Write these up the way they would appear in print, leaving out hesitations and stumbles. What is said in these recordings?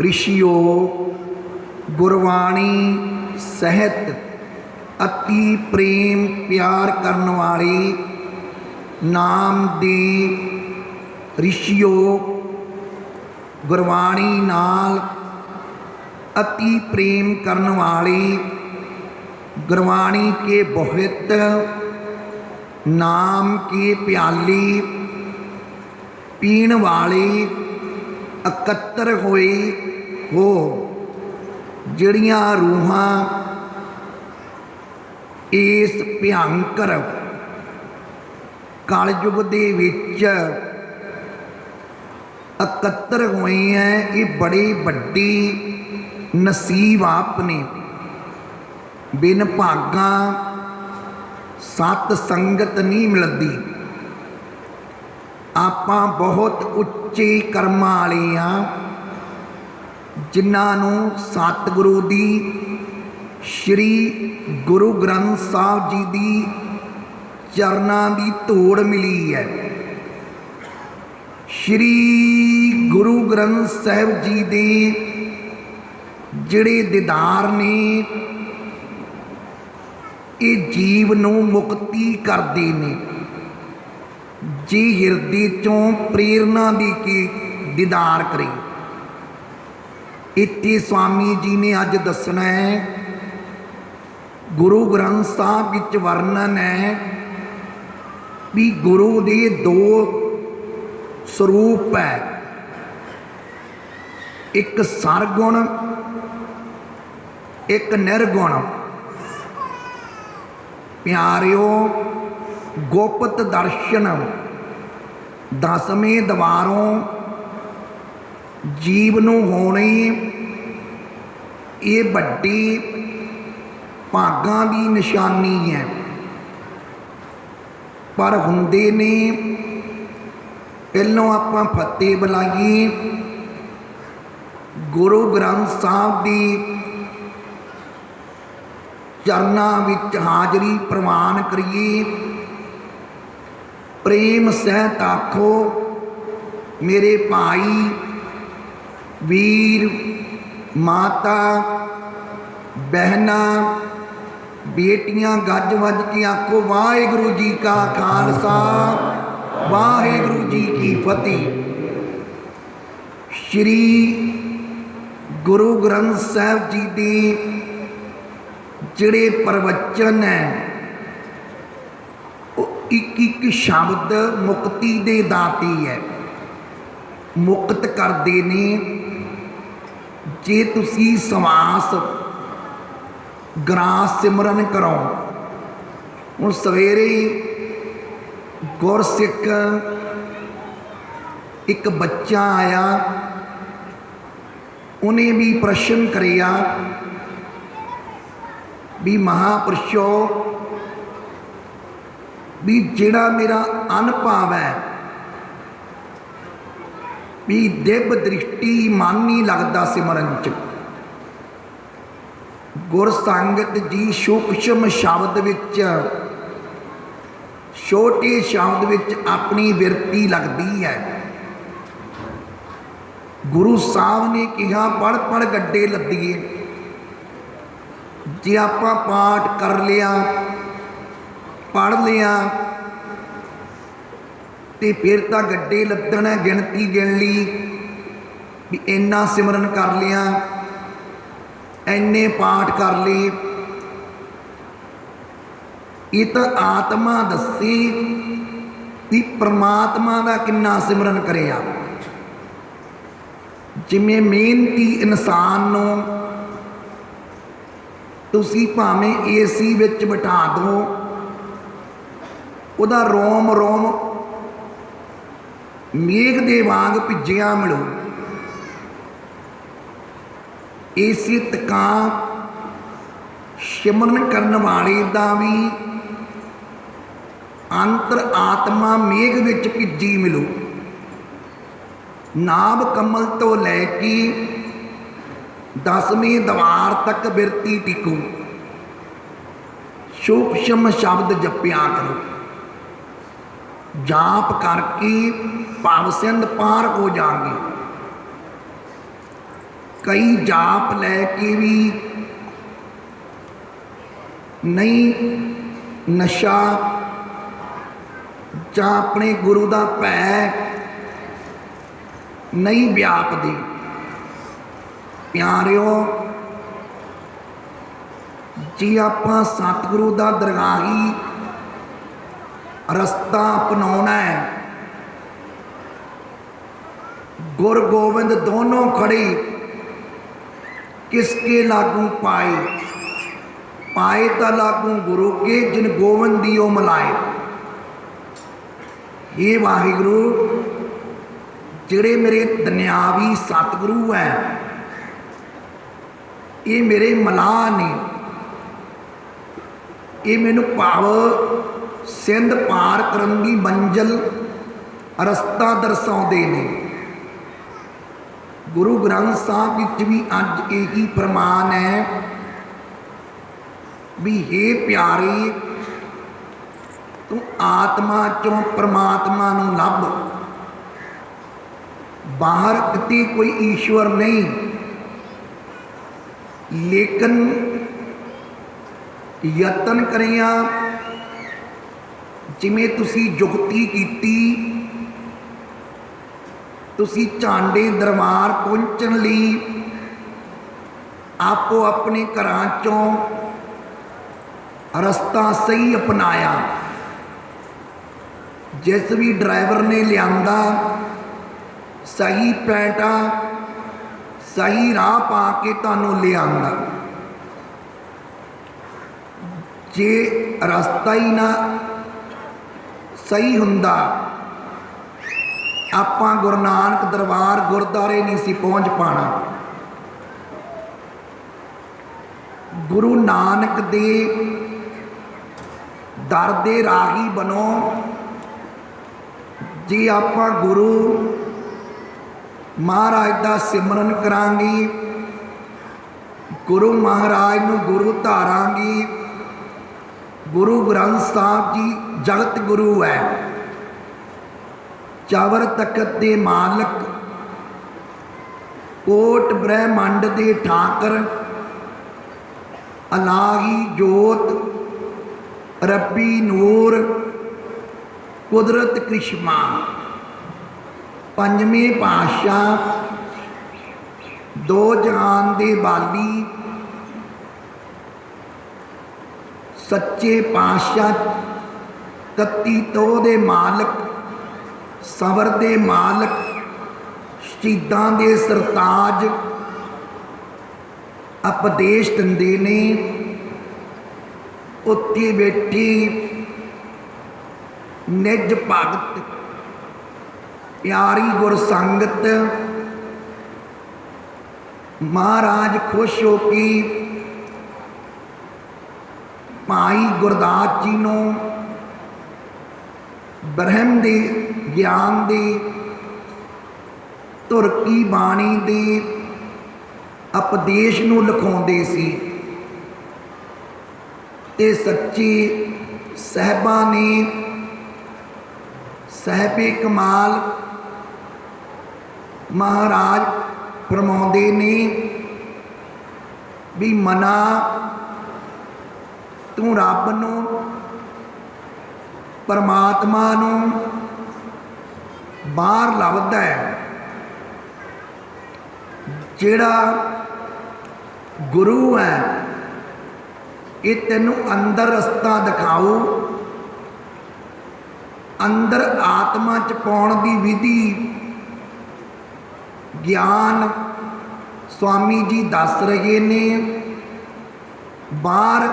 ऋषियो गुरबाणी सहित अति प्रेम प्यार करने वाले नाम दे ऋषियो गुरबाणी नाल अति प्रेम करने वाले गुरबाणी के बहुत नाम के प्याले पीण वाले एकत्र होए हो जिहड़ियां रूहां इस भयंकर कलयुग दे विच एकत्र होए हैं। ये बड़ी वड्डी नसीब आपने बिन भागा सत संगत नहीं मिलती। आपां बहुत उच्चे कर्मां वाले हाँ जिन्हों सतगुरु दी श्री गुरु ग्रंथ साहब जी दी चरनां दी धूड़ मिली है। श्री गुरु ग्रंथ साहब जी दे जिहड़े दीदार ने ये जीव नूं मुक्ति करते ने। जे हिरदे चों प्रेरणा दी के दीदार करे। इत्थे स्वामी जी ने अज दसना है गुरु ग्रंथ साहब विच वर्णन है भी गुरु दे दो स्वरूप है, एक सरगुण एक निर्गुण। प्यारिओ गोपत दर्शन दसवें द्वारों जीव नूं होने ये वड्डी भागां दी निशानी है। पर हुंदे ने पहलों आपां फतेह बुलाइए गुरु ग्रंथ साहब दी चरनां विच हाजरी प्रवान करिए। प्रेम सहित आखो मेरे भाई वीर माता बहना बेटियां गज वज के आखो वाहिगुरु जी का खालसा वाहिगुरु जी की फतेह। श्री गुरु ग्रंथ साहब जी दे जिहड़े प्रवचन है एक एक शब्द मुक्ति दे दाती है, मुक्त करते ने। जे तुसी सवास ग्रास सिमरन करो। हुण सवेरे गुरसिख एक बच्चा आया, उन्हें भी प्रश्न करिया भी महापुरुषो भी जिहड़ा मेरा अनुभव है भी दिव्य दृष्टि मन नहीं लगता सिमरन च। गुर संगत जी सूक्ष्म शब्द विच छोटे शब्द विच अपनी बिरती लगती है। गुरु साहब ने कहा पढ़ पढ़ गड्डे लद्दीए। जे आपां पाठ कर लिया पढ़ लिया तो फिर तो गड्डे लद्दण है, गिणती गिण ली भी इन्ना सिमरन कर लिया इन्ने पाठ कर लिए। ये तो आत्मा दसी भी परमात्मा का किन्ना सिमरन करिया। जिमें मेहनती इंसान नूं तुसी भावें एसी विच बिठा दो, उहदा रोम रोम मेघ दे वांग भिजिया मिलो। इसी तका सिमरन करने वाले दा भी अंतर आत्मा मेघ विच भिजी मिलो। नाभ कमल तो लैके 10वें द्वार तक बिरती टिको। सूक्ष्म शब्द जपिया करो। जाप करके भाव सिंध पार हो जाएंगे। कई जाप लैके भी नहीं नशा ਜਾਂ ਆਪਣੇ ਗੁਰੂ ਦਾ ਭੈ ਨਹੀਂ ਵਿਆਪਦੇ। ਪਿਆਰਿਓ, ਜੇ ਆਪਾਂ ਸਤਿਗੁਰੂ ਦਾ ਦਰਗਾਹੀ ਰਸਤਾ ਅਪਣਾਉਣਾ है, गुर गोविंद दोनों खड़े किसके लागू पाए, पाए तो लागू गुरु के जिन गोविंद दियो मिलाए। ये वाहिगुरु जिहड़े मेरे दुनियावी सतगुरु है, ये मेरे मलाह ने, ये मैनू भाव सिंध पार करन दी मंजिल रस्ता दर्शाउंदे ने। गुरु ग्रंथ साहब विच भी अज यही फरमान है भी हे प्यारे, तू आत्मा चों परमात्मा नूं लभ, बाहर किते कोई ईश्वर नहीं। लेकिन यतन करिया, जिमें तुसी जुगती कीती, तुसी झांडे दरबार पहुँचण लई आपो अपने घरां चों रस्ता सही अपनाया। जिस भी ड्राइवर ने लियांदा सही पैंटा सही राह पा के तुहानूं लियांदा। जे रस्ता ही ना सही हुंदा, आपां गुरु नानक दरबार गुरुद्वारे नहीं सी पहुँच पाना। गुरु नानक दे दर दे राही बनो। जे आपां गुरु महाराज दा सिमरन करांगे, गुरु महाराज नूं गुरु धारांगे। गुरु ग्रंथ साहब जी जगत गुरु है, चावर तखत दे मालक, कोट ब्रह्मंड दे ठाकर, अलाही जोत, रब्बी नूर, कुदरत करिश्मा, पंजवें पातशाह, दो जहान दे बाली, सच्चे पातशाह, 31 तोह दे मालक, सबर दे मालक, शहीदां दे सरताज, उपदेश दिंदे ने। उत्ते बैठी निज भगत प्यारी गुर संगत, महाराज खुश हो के भाई गुरदास जी नूं ब्रह्म दे ज्ञान दे धुर की बाणी दे उपदेश नूं लिखाउंदे सी। ते सच्चे साहिबां ने साहिबे कमाल महाराज फरमाउंदे ने भी मना तू रब नूं परमात्मा नूं बाहर लभदा है। जिहड़ा गुरु है ये तैनूं अंदर रस्ता दिखाऊ, अंदर आत्मा च पाउण दी विधि ज्ञान स्वामी जी दस रहे ने। बाहर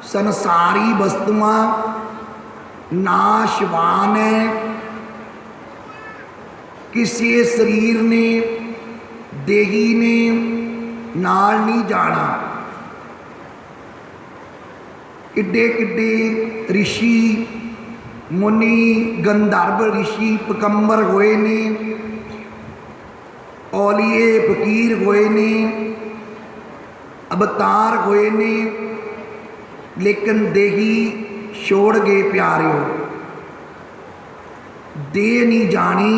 संसारी वस्तुआं नाशवान है, किसी शरीर ने देही ने नाल नहीं जाना। किड्डे किड्डे ऋषि मुनि गंधर्व ऋषि पकंबर होए ने, औलिए फकीर होए ने, अवतार होए ने, लेकिन देही छोड़ गए प्यारिओ। देह नहीं जानी,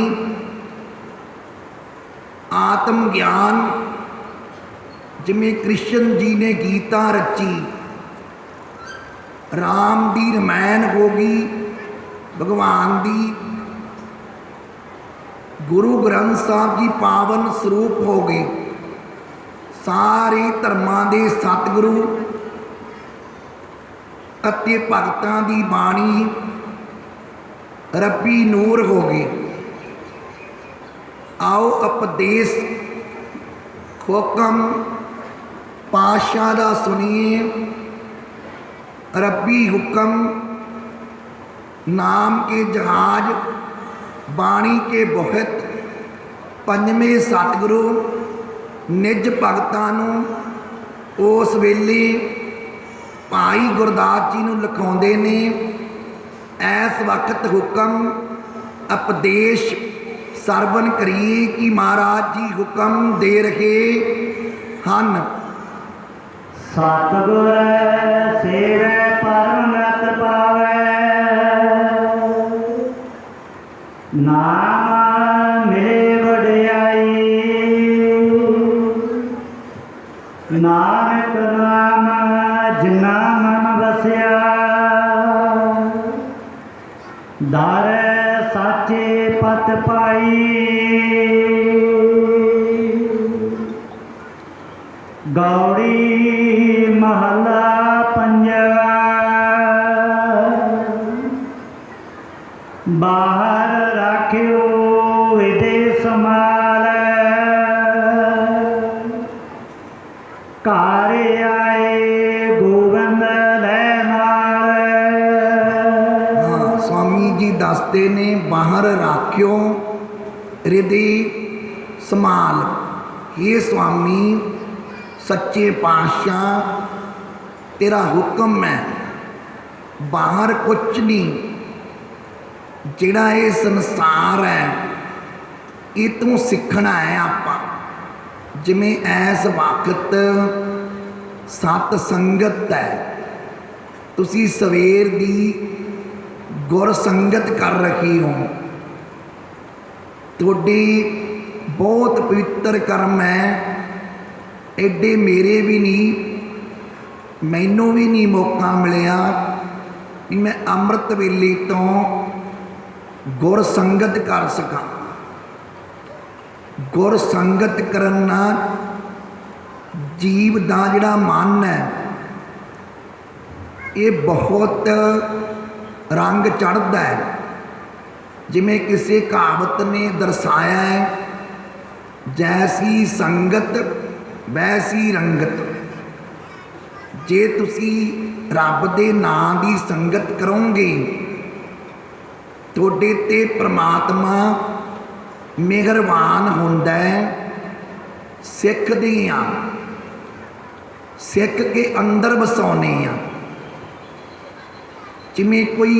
आत्म ज्ञान जिमें कृष्ण जी ने गीता रची, राम दी रमायण हो गई, भगवान दी गुरु ग्रंथ साहब जी पावन स्वरूप हो गए, सारे धर्मां दे सतगुरु अते भगतां दी बाणी रब्बी नूर हो गए। आओ उपदेश हुक्म पातशाह दा सुनिए। रब्बी हुक्म नाम के जहाज, बाणी के बहुत, पंजवें सतगुरु निज भगतां नूं उस वेले भाई गुरदास जी नूं लिखाउंदे ने, ऐस वक्त हुक्म उपदेश सरवण करिए कि महाराज जी हुक्म दे रहे हन। सतगुर सेवै परमत पावै, नाम मिले वडियाई, नानक नाम जिना मन बसिया, दर साचे पत पाई। गौड़ी महला पंजवा, बाहर राख्यो विदेश माल, घर आए गोविंद लै नाल। हाँ, स्वामी जी दसते ने बाहर राख्यो हृदय संभाल। ये स्वामी सच्चे पातशाह तेरा हुक्म है, बाहर कुछ नहीं, जिहड़ा ये संसार है ये तू सीखना है। आपां जिमें ऐस वक्त सत संगत है, तुसी सवेर दी गुर संगत कर रही हो, तुहाडी बहुत पवित्र कर्म है। एडे मेरे भी नहीं, मैनू भी नहीं मौका मिलिया कि मैं अमृत वेले तो गुर संगत कर सकां। गुर संगत करन नाल जीव दा जिहड़ा मन है ये बहुत रंग चढ़दा है। जिमें किसी कहावत ने दर्शाया है, जैसी संगत वैसी रंगत। जे तुसी रब दे नां दी संगत करोगे, तुहाडे ते परमात्मा मेहरबान हुंदा है। सिखदे आ, सिख के अंदर वसाउने आ। जिमें कोई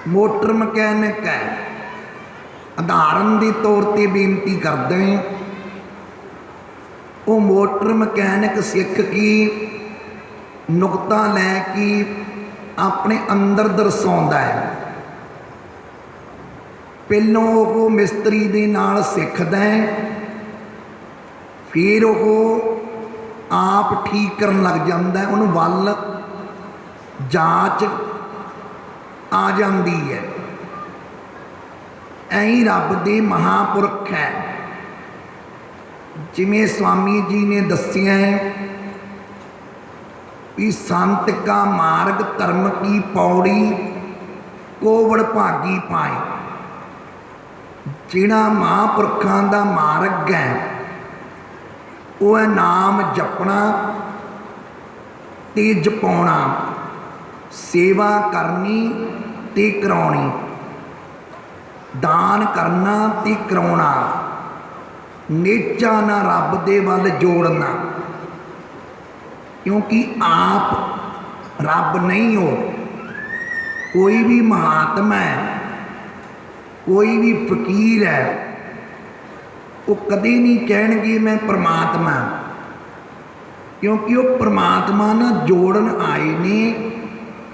मोटर मकैनिक है, उदाहरण के तौर पर बेनती करते हैं, वो मोटर मकैनिक सीख के नुकता लैके अपने अंदर दर्शाता है। पहलों वो मिस्त्री दे नाल सीखदा है, फिर वो आप ठीक करन लग जाता है, उन्होंने वल जांच आ जाती है। ऐं रब दे महापुरख है। जिमें स्वामी जी ने दसिया है कि संत का मार्ग धर्म की पौड़ी कोवड़ भागी पाए। जिहड़ा महापुरखों का मार्ग है वो है नाम जपना ते जपाउणा, सेवा करनी ते कराउणी, दान करना ते कराउणा, नेचा ना रब दे वल जोड़ना। क्योंकि आप रब नहीं हो। कोई भी महात्मा है, कोई भी फकीर है, वो कभी नहीं कहणगे मैं परमात्मा, क्योंकि वो परमात्मा ना जोड़न आए ने,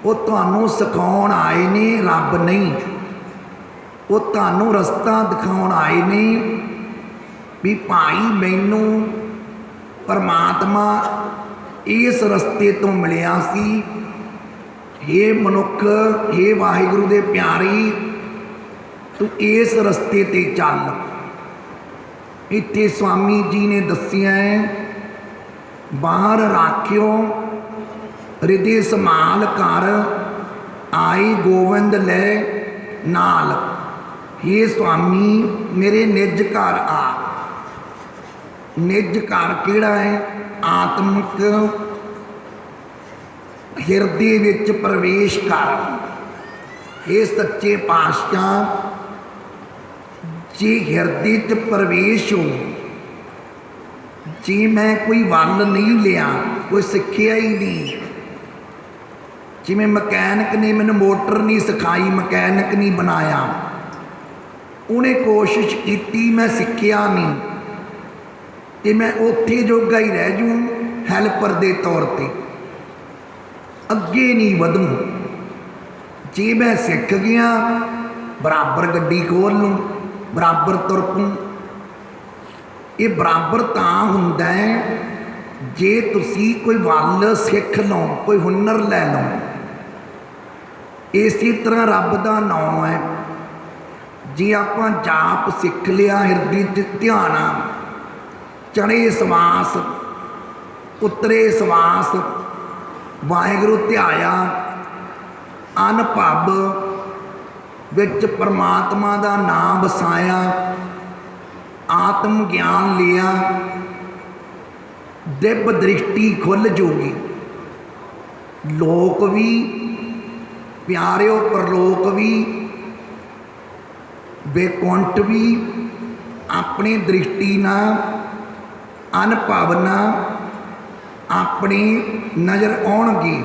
वो तुहानू सिखाउण आए ने, रब नहीं। वो तुहानू रस्ता दिखाउण आए ने भी भाई मैनू परमात्मा इस रस्ते तो मिलिया सी। हे मनुख, हे वाहिगुरु दे प्यारी, तू इस रस्ते ते चल। इत्थे स्वामी जी ने दसिया है, बाहर राखियो हृदय संभाल कर, आई गोविंद ले नाल। हे स्वामी मेरे निज घर आ। निज घर किहड़ा है? आत्मक हिरदे विच प्रवेश कर। हे सच्चे पातशाह, जे हिरदे च प्रवेश हो, जे मैं कोई वल नहीं लिया, कोई सिक्ख्या ही नहीं, जिमें मकैनिक ने मैंने मोटर नहीं सिखाई, मकैनिक नहीं बनाया, उन्हें कोशिश की, मैं सिक्ख्या नहीं, तो मैं उत्थे जोगा ही रह जूँ हैल्पर के तौर पर, अगे नहीं वधूँ। जे मैं सिख गया, बराबर गड्डी खोल लूँ, बराबर तुर पूँ। ये बराबर तां हुंदा है जे तुसी कोई वल सिख लो, कोई हुनर लै लो। इसी तरह रब का नाम है, जे आपां जाप सिख लिया, हिरदे च ध्यान, चढ़े सवास उतरे सवास, वाहिगुरु ध्याया, अनभव विच परमात्मा का नाम वसाया, आत्म ज्ञान लिया, दिव्य दृष्टि खुल जूगी। लोक भी प्यारिओ, परलोक भी, वैकुंठ भी अपनी दृष्टि ना, अनभव ना अपनी नज़र आउणगे।